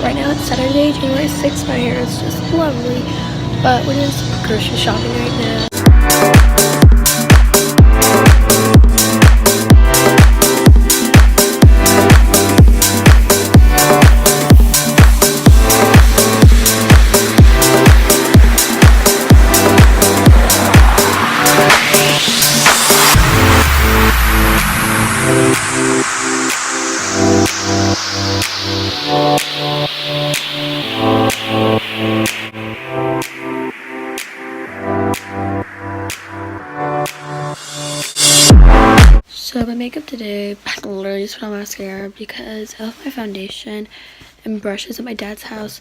right now it's Saturday, January 6th. My hair is just lovely, but we're just grocery shopping right now. So my makeup today, I literally just put on mascara because I left my foundation and brushes at my dad's house,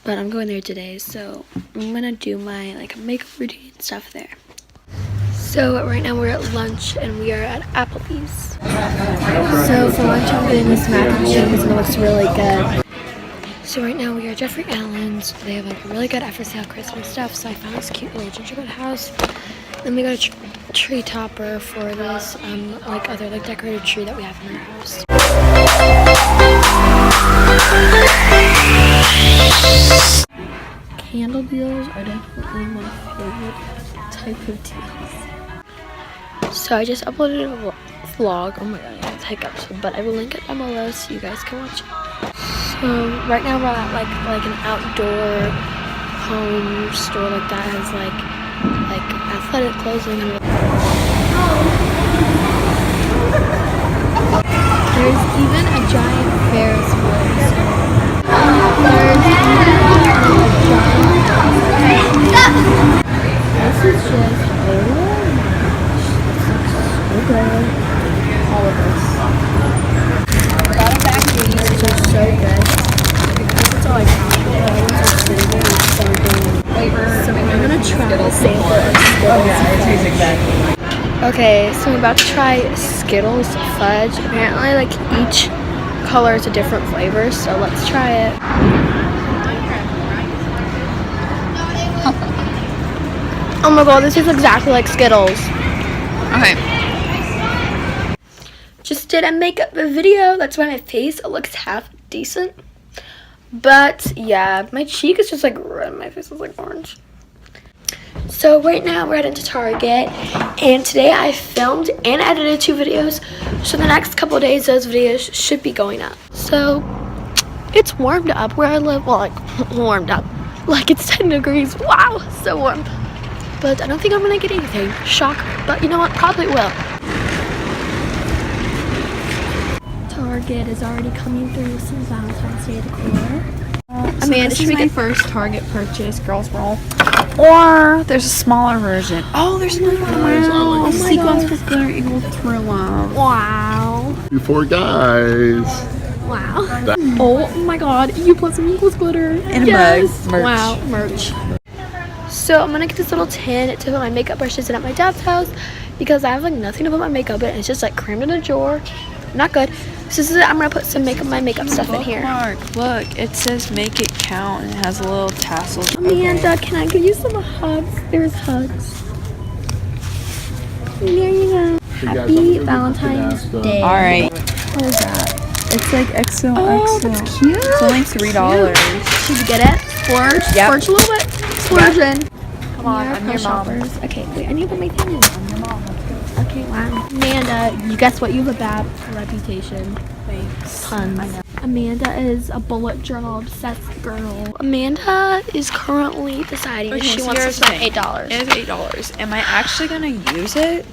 but I'm going there today, so I'm gonna do my makeup routine stuff there. So right now we're at lunch and we are at Applebee's. So for lunch I'm getting this mac and cheese and it looks really good. So right now we are at Jeffrey Allen's. They have a really good after sale Christmas stuff, so I found this cute little gingerbread house. Then we got a tree topper for this other decorated tree that we have in our house. Candle deals are definitely my favorite type of deals. So I just uploaded a vlog. Oh my god, I have hiccups, but I will link it down below so you guys can watch it. So right now we're at like an outdoor home store that has athletic clothing. There's even a giant Ferris wheel. This is just so good. All of this. Got a bag of these, which are so good. That's all I have. So I'm gonna try to sample Skittles. Okay, so I'm about to try Skittles fudge. Apparently, each color is a different flavor, so let's try it. Oh my god, this is exactly like Skittles. Okay. Just did a makeup video. That's why my face looks half decent. But yeah, my cheek is just red. My face is orange. So right now we're heading to Target, and today I filmed and edited 2 videos. So the next couple of days, those videos should be going up. So it's warmed up where I live. Well, warmed up. It's 10 degrees. Wow, so warm. But I don't think I'm gonna get anything. Shocker. But you know what? Probably will. Target is already coming through with some Valentine's Day decor. Amanda, this is my first Target purchase, girls roll. Or there's a smaller version. Oh, there's more. Wow. Oh Sequence with glitter equals true love. Wow. You 4 guys. Wow. Oh my god. U plus M equals glitter. And yes. merch. Wow. Merch. So I'm gonna get this little tin to put my makeup brushes in at my dad's house because I have nothing to put my makeup in. It's just crammed in a drawer. Not good. So this is it. I'm gonna put some my makeup stuff in here. Bookmark. Look, it says make it count and it has a little tassel. Amanda, can I give you some hugs? There's hugs. There you go. Happy Valentine's Day. Alright. What is that? It's XOXO. Oh, that's cute. It's only $3. Should we get it? Splurge? Yep. Splurge a little bit? Splurge in. Come on, I'm your mom. Okay, wait, I need to put my thing in. I'm your mom. Okay, wow. Amanda, you guess what? You have a bad reputation. Thanks. Tons. Amanda is a bullet journal obsessed girl. Amanda is currently deciding if she wants to spend $8. It is $8. Am I actually gonna use it?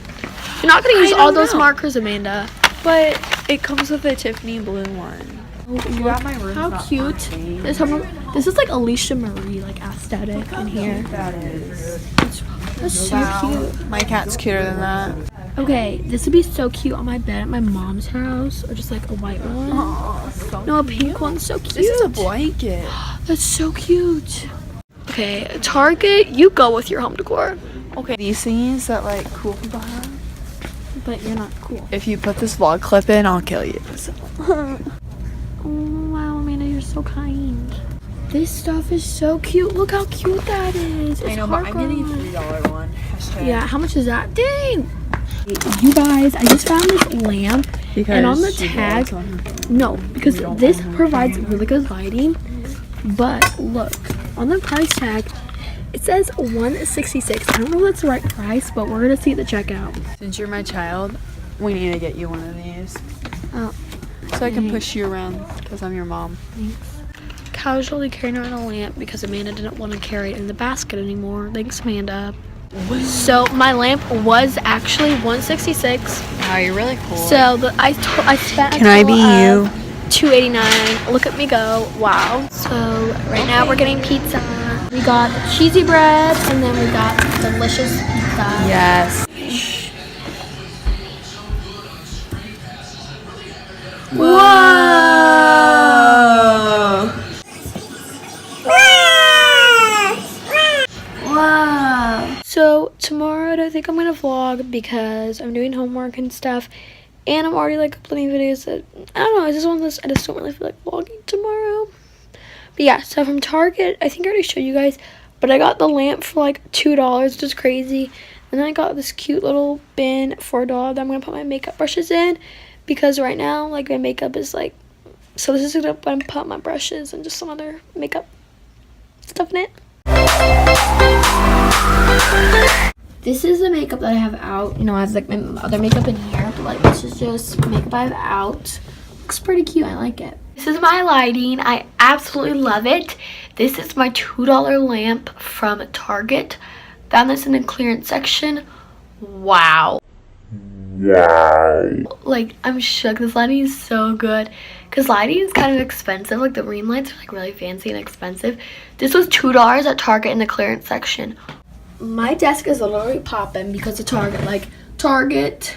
You're not gonna use all those markers, Amanda. But it comes with a Tiffany blue one. How cute. This is Alicia Marie aesthetic in here. That is. That's so cute. My cat's cuter than that. Okay, this would be so cute on my bed at my mom's house, or just a white one. Aww, so no, a pink one's so cute. This is a blanket. That's so cute. Okay, Target, you go with your home decor. Okay, these things that cool people have. But you're not cool. If you put this vlog clip in, I'll kill you. So. Oh wow, Amanda, you're so kind. This stuff is so cute. Look how cute that is. It's I know, but I'm getting a $3 one. Yeah, how much is that? Dang! You guys, I just found this lamp, and on the tag, no, because this provides really good lighting, But look, on the price tag, it says $166. I don't know if that's the right price, but we're gonna see at the checkout. Since you're my child, we need to get you one of these. Oh, So I can push you around because I'm your mom. casually carrying around a lamp because Amanda didn't want to carry it in the basket anymore. Thanks, Amanda. So my lamp was actually $166. Wow, you're really cool. So I spent. Can I be you? $2.89. Look at me go! Wow. So right now we're getting pizza. We got cheesy bread and then we got delicious pizza. Yes. So tomorrow I don't think I'm gonna vlog because I'm doing homework and stuff, and I'm already like uploading videos that I don't know. I just don't really feel like vlogging tomorrow. But yeah, so from Target, I think I already showed you guys, but I got the lamp for like $2, which is crazy. And then I got this cute little bin for a doll that I'm gonna put my makeup brushes in, because right now like my makeup is like, so this is gonna put my brushes and just some other makeup stuff in it. This is the makeup that I have out. You know, I have like my other makeup in here, but like this is just makeup I have out. Looks pretty cute. I like it. This is my lighting. I absolutely love it. This is my $2 lamp from Target. Found this in the clearance section. Wow. Like, I'm shook. This lighting is so good. Because lighting is kind of expensive. Like, the ring lights are like really fancy and expensive. This was $2 at Target in the clearance section. My desk is literally popping because of Target. Like, Target.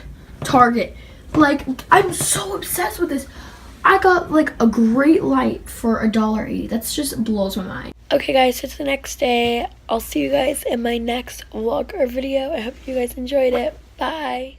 Like, I'm so obsessed with this. I got like a great light for $1.80. That's just blows my mind. Okay guys, it's the next day. I'll see you guys in my next vlog or video. I hope you guys enjoyed it. Bye.